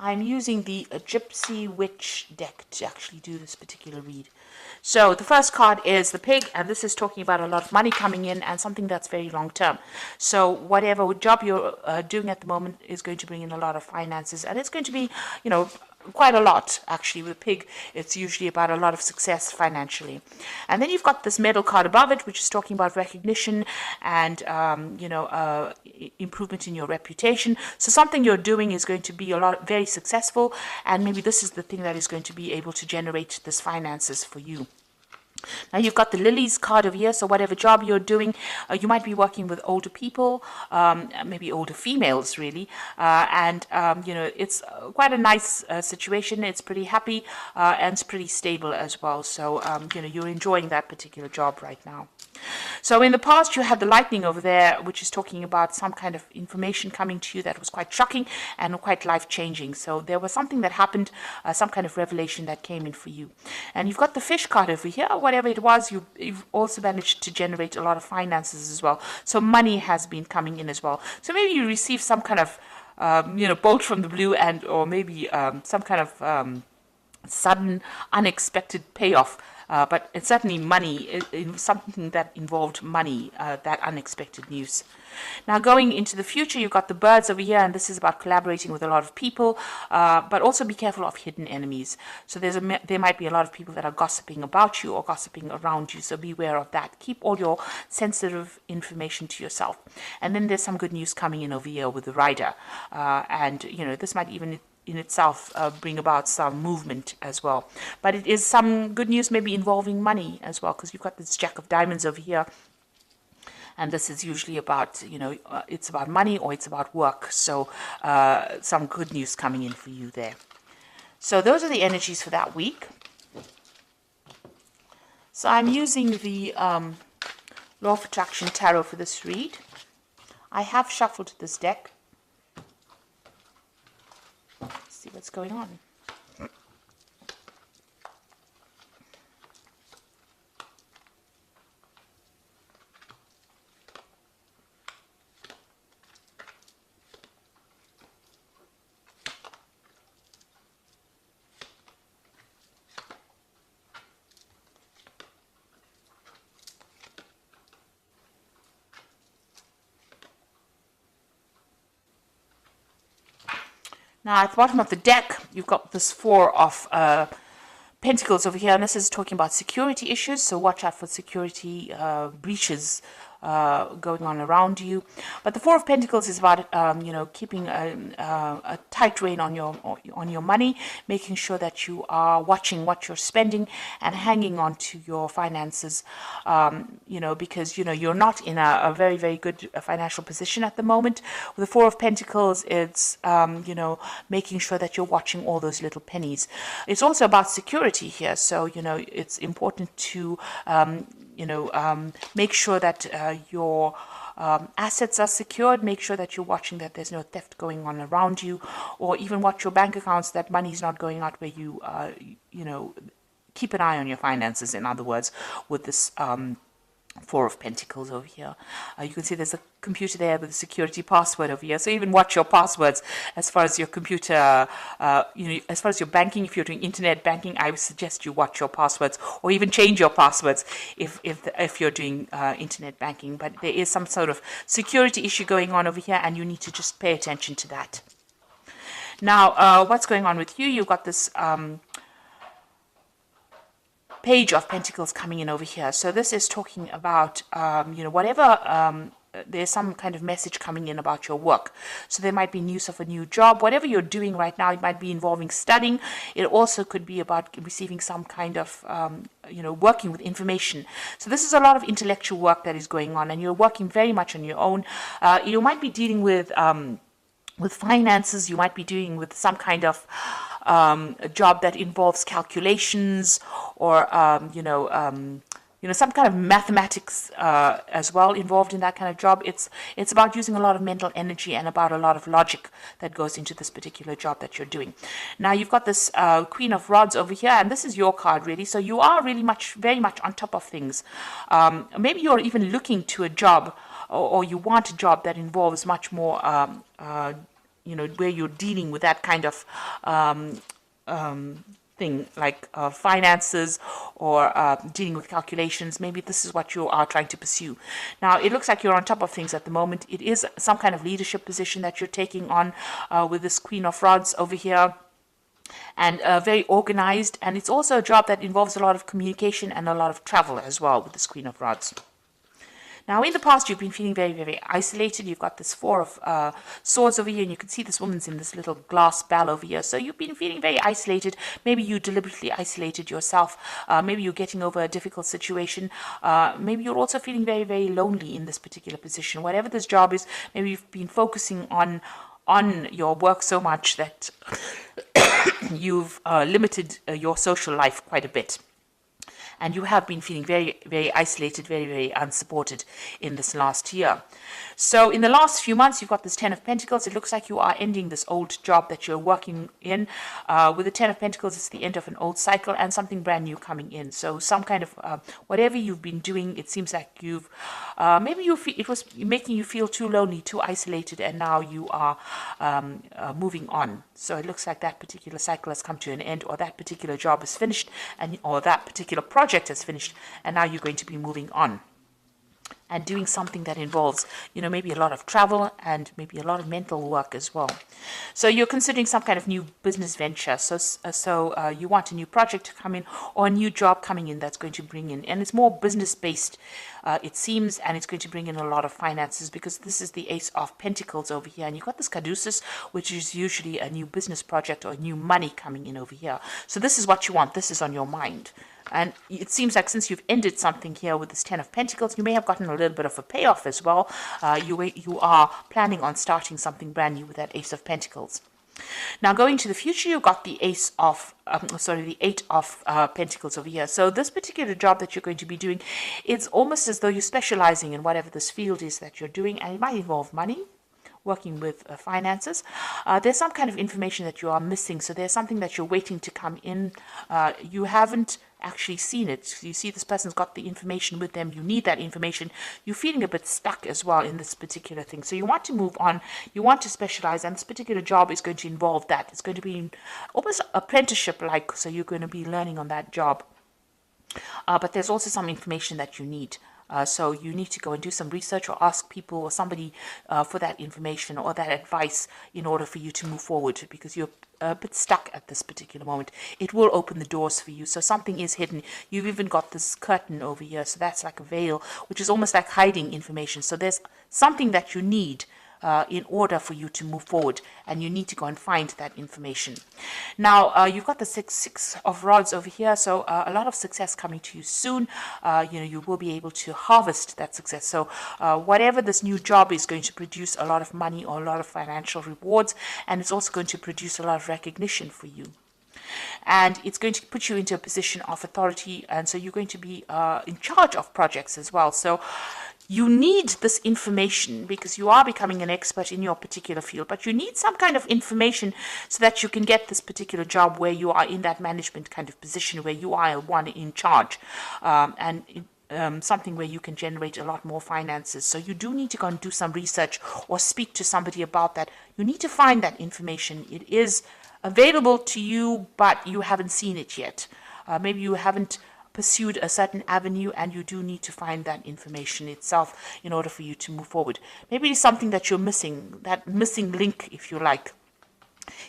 I'm using the Gypsy Witch deck to actually do this particular read. So the first card is the pig, and this is talking about a lot of money coming in and something that's very long term. So whatever job you're doing at the moment is going to bring in a lot of finances, and it's going to be, quite a lot actually. With pig, it's usually about a lot of success financially. And then you've got this medal card above it, which is talking about recognition and improvement in your reputation. So something you're doing is going to be very successful, and maybe this is the thing that is going to be able to generate this finances for you. Now you've got the lilies card over here, so whatever job you're doing, you might be working with older people, maybe older females really, and it's quite a nice situation. It's pretty happy and it's pretty stable as well, so you're enjoying that particular job right now. So in the past you had the lightning over there, which is talking about some kind of information coming to you that was quite shocking and quite life-changing. So there was something that happened, some kind of revelation that came in for you. And you've got the fish card over here. Whatever it was, you've also managed to generate a lot of finances as well. So money has been coming in as well. So maybe you receive some kind of bolt from the blue, and or maybe some kind of sudden unexpected payoff. But it's certainly money, something that involved money, that unexpected news. Now going into the future, you've got the birds over here, and this is about collaborating with a lot of people, but also be careful of hidden enemies. So there might be a lot of people that are gossiping about you or gossiping around you, so beware of that. Keep all your sensitive information to yourself. And then there's some good news coming in over here with the rider, and this might even in itself bring about some movement as well. But it is some good news maybe involving money as well, because you've got this Jack of Diamonds over here. And this is usually about, it's about money or it's about work. So some good news coming in for you there. So those are the energies for that week. So I'm using the Law of Attraction Tarot for this read. I have shuffled this deck. See what's going on. Now at the bottom of the deck, you've got this Four of Pentacles over here, and this is talking about security issues, so watch out for security breaches going on around you. But the Four of Pentacles is about keeping a tight rein on your money, making sure that you are watching what you're spending and hanging on to your finances, because you're not in a very, very good financial position at the moment. With the Four of Pentacles, it's making sure that you're watching all those little pennies. It's also about security here, so it's important to make sure that your assets are secured. Make sure that you're watching that there's no theft going on around you, or even watch your bank accounts, that money's not going out where you, keep an eye on your finances, in other words, with this Four of Pentacles over here. You can see there's a computer there with a security password over here. So even watch your passwords as far as your computer, as far as your banking. If you're doing internet banking, I would suggest you watch your passwords, or even change your passwords if you're doing internet banking. But there is some sort of security issue going on over here, and you need to just pay attention to that. Now, what's going on with you? You've got this Page of Pentacles coming in over here. So this is talking about, whatever, there's some kind of message coming in about your work. So there might be news of a new job. Whatever you're doing right now, it might be involving studying. It also could be about receiving some kind of, working with information. So this is a lot of intellectual work that is going on, and you're working very much on your own. You might be dealing with finances. You might be dealing with some kind of a job that involves calculations, or some kind of mathematics as well involved in that kind of job. It's about using a lot of mental energy and about a lot of logic that goes into this particular job that you're doing. Now you've got this Queen of Rods over here, and this is your card really. So you are really very much on top of things. Maybe you're even looking to a job, or you want a job that involves much more where you're dealing with that kind of thing, like finances or dealing with calculations. Maybe this is what you are trying to pursue. Now, it looks like you're on top of things at the moment. It is some kind of leadership position that you're taking on with this Queen of Rods over here, and very organized. And it's also a job that involves a lot of communication and a lot of travel as well with this Queen of Rods. Now, in the past, you've been feeling very, very isolated. You've got this Four of Swords over here, and you can see this woman's in this little glass bell over here. So you've been feeling very isolated. Maybe you deliberately isolated yourself. Maybe you're getting over a difficult situation. Maybe you're also feeling very, very lonely in this particular position. Whatever this job is, maybe you've been focusing on your work so much that you've limited your social life quite a bit. And you have been feeling very, very isolated, very, very unsupported in this last year. So in the last few months, you've got this Ten of Pentacles. It looks like you are ending this old job that you're working in. With the Ten of Pentacles, it's the end of an old cycle and something brand new coming in. So some kind of, whatever you've been doing, it seems like you've, maybe it was making you feel too lonely, too isolated, and now you are moving on. So it looks like that particular cycle has come to an end, or that particular job is finished, or that particular project has finished, and now you're going to be moving on and doing something that involves, maybe a lot of travel and maybe a lot of mental work as well. So you're considering some kind of new business venture. So you want a new project to come in, or a new job coming in that's going to bring in, and it's more business based, it seems, and it's going to bring in a lot of finances, because this is the Ace of Pentacles over here, and you've got this Caduceus, which is usually a new business project or new money coming in over here. So this is what you want. This is on your mind. And it seems like since you've ended something here with this Ten of Pentacles, you may have gotten a little bit of a payoff as well. You are planning on starting something brand new with that Ace of Pentacles. Now, going to the future, you've got the Eight of Pentacles over here. So this particular job that you're going to be doing, it's almost as though you're specializing in whatever this field is that you're doing, and it might involve money, working with finances. There's some kind of information that you are missing. So there's something that you're waiting to come in. You haven't actually seen it. You see this person's got the information with them. You need that information. You're feeling a bit stuck as well in this particular thing. So you want to move on. You want to specialize, and this particular job is going to involve that. It's going to be almost apprenticeship-like. So you're going to be learning on that job. But there's also some information that you need. So you need to go and do some research, or ask people or somebody for that information or that advice in order for you to move forward, because you're a bit stuck at this particular moment. It will open the doors for you. So something is hidden. You've even got this curtain over here. So that's like a veil, which is almost like hiding information. So there's something that you need in order for you to move forward, and you need to go and find that information. Now, you've got the six of Rods over here, so a lot of success coming to you soon. You will be able to harvest that success. So whatever this new job is going to produce a lot of money or a lot of financial rewards, and it's also going to produce a lot of recognition for you. And it's going to put you into a position of authority, and so you're going to be in charge of projects as well. So you need this information because you are becoming an expert in your particular field, but you need some kind of information so that you can get this particular job where you are in that management kind of position, where you are one in charge, something where you can generate a lot more finances. So you do need to go and do some research or speak to somebody about that. You need to find that information. It is available to you, but you haven't seen it yet. Maybe you haven't pursued a certain avenue, and you do need to find that information itself in order for you to move forward. Maybe it's something that you're missing, that missing link, if you like,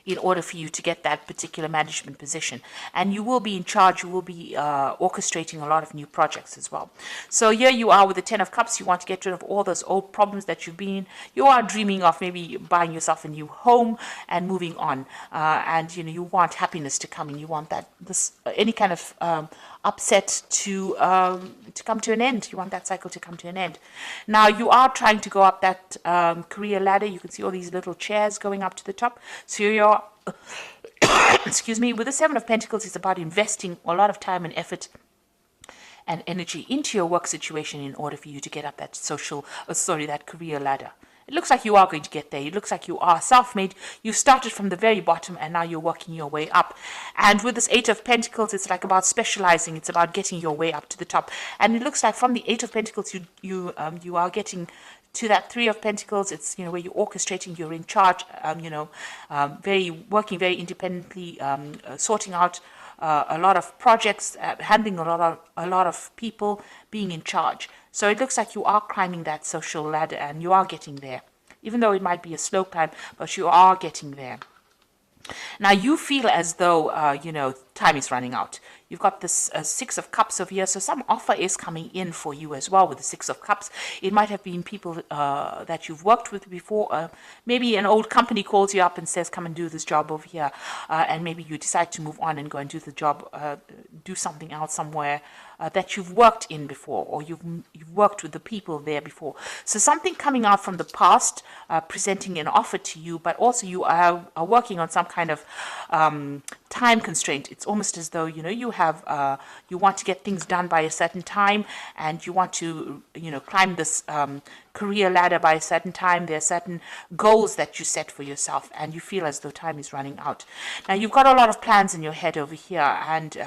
in order for you to get that particular management position. And you will be in charge. You will be orchestrating a lot of new projects as well. So here you are with the Ten of Cups. You want to get rid of all those old problems that you've been. You are dreaming of maybe buying yourself a new home and moving on. And you want happiness to come in. You want any kind of upset to come to an end. You want that cycle to come to an end. Now you are trying to go up that career ladder. You can see all these little chairs going up to the top. So you're excuse me, with the Seven of Pentacles, it's about investing a lot of time and effort and energy into your work situation in order for you to get up that that career ladder. It looks like you are going to get there. It looks like you are self-made. You started from the very bottom and now you're working your way up. And with this Eight of Pentacles, it's like about specializing. It's about getting your way up to the top. And it looks like from the Eight of Pentacles, you are getting to that Three of Pentacles. It's, where you're orchestrating, you're in charge, working very independently, sorting out a lot of projects, handling a lot of people, being in charge. So it looks like you are climbing that social ladder and you are getting there. Even though it might be a slow climb, but you are getting there. Now you feel as though, time is running out. You've got this Six of Cups over here, so some offer is coming in for you as well with the Six of Cups. It might have been people that you've worked with before. Maybe an old company calls you up and says, come and do this job over here. And maybe you decide to move on and go and do the job, do something else somewhere that you've worked in before, or you've worked with the people there before. So something coming out from the past, presenting an offer to you, but also you are working on some kind of time constraint. It's almost as though, you have, you want to get things done by a certain time, and you want to, climb this career ladder by a certain time. There are certain goals that you set for yourself, and you feel as though time is running out. Now, you've got a lot of plans in your head over here, and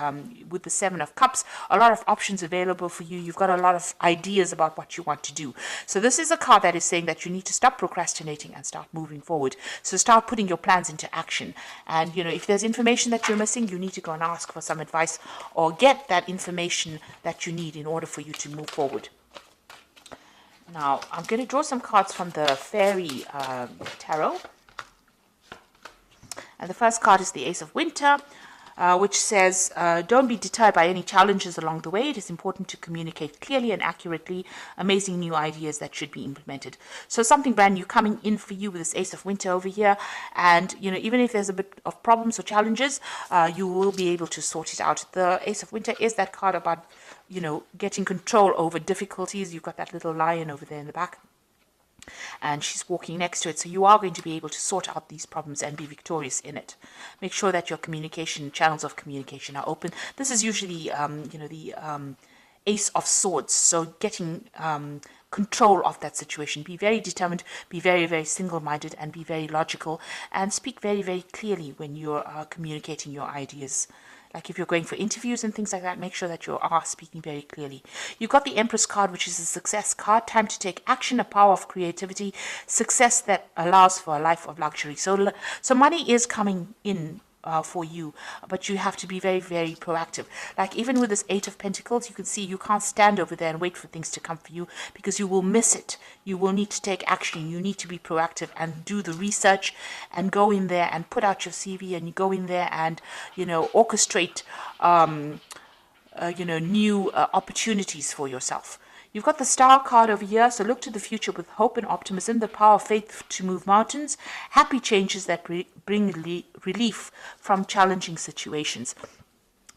with the Seven of Cups, a lot of options available for you. You've got a lot of ideas about what you want to do. So this is a card that is saying that you need to stop procrastinating and start moving forward. So start putting your plans into action. And, if there's information that you're missing, you need to go and ask for some advice or get that information that you need in order for you to move forward. Now, I'm going to draw some cards from the Fairy Tarot. And the first card is the Ace of Winter, which says, don't be deterred by any challenges along the way. It is important to communicate clearly and accurately amazing new ideas that should be implemented. So something brand new coming in for you with this Ace of Winter over here. And, even if there's a bit of problems or challenges, you will be able to sort it out. The Ace of Winter is that card about, getting control over difficulties. You've got that little lion over there in the back, and she's walking next to it. So you are going to be able to sort out these problems and be victorious in it. Make sure that your channels of communication are open. This is usually, the Ace of Swords. So getting control of that situation. Be very determined, be very, very single-minded, and be very logical, and speak very, very clearly when you're communicating your ideas. Like if you're going for interviews and things like that, make sure that you are speaking very clearly. You've got the Empress card, which is a success card. Time to take action, a power of creativity, success that allows for a life of luxury. So money is coming in for you, but you have to be very, very proactive. Like even with this Eight of Pentacles, you can see you can't stand over there and wait for things to come for you, because you will miss it. You will need to take action. You need to be proactive and do the research and go in there and put out your CV, and you go in there and, orchestrate, new opportunities for yourself. You've got the Star card over here, so look to the future with hope and optimism, the power of faith to move mountains, happy changes that bring relief from challenging situations.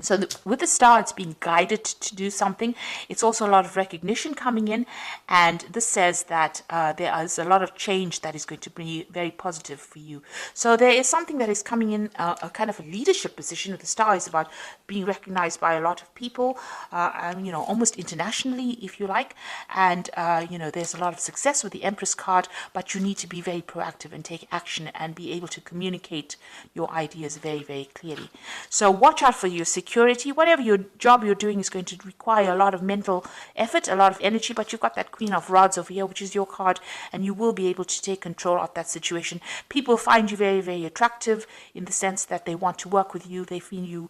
So with the Star, it's being guided to do something. It's also a lot of recognition coming in, and this says that there is a lot of change that is going to be very positive for you. So there is something that is coming in, a kind of a leadership position. The Star is about being recognized by a lot of people, almost internationally, if you like. And, there's a lot of success with the Empress card, but you need to be very proactive and take action and be able to communicate your ideas very, very clearly. So watch out for your security. Whatever your job you're doing is going to require a lot of mental effort, a lot of energy, but you've got that Queen of Rods over here, which is your card, and you will be able to take control of that situation. People find you very, very attractive in the sense that they want to work with you. They feel you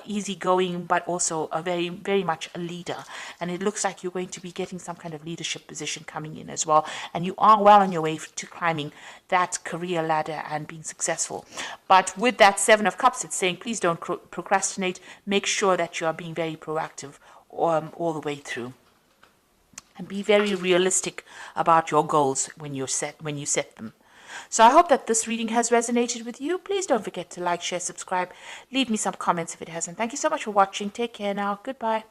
easygoing, but also a very, very much a leader. And it looks like you're going to be getting some kind of leadership position coming in as well. And you are well on your way to climbing that career ladder and being successful. But with that Seven of Cups, it's saying, please don't procrastinate. Make sure that you are being very proactive all the way through. And be very realistic about your goals when you set them. So I hope that this reading has resonated with you. Please don't forget to like, share, subscribe. Leave me some comments if it hasn't. Thank you so much for watching. Take care now. Goodbye.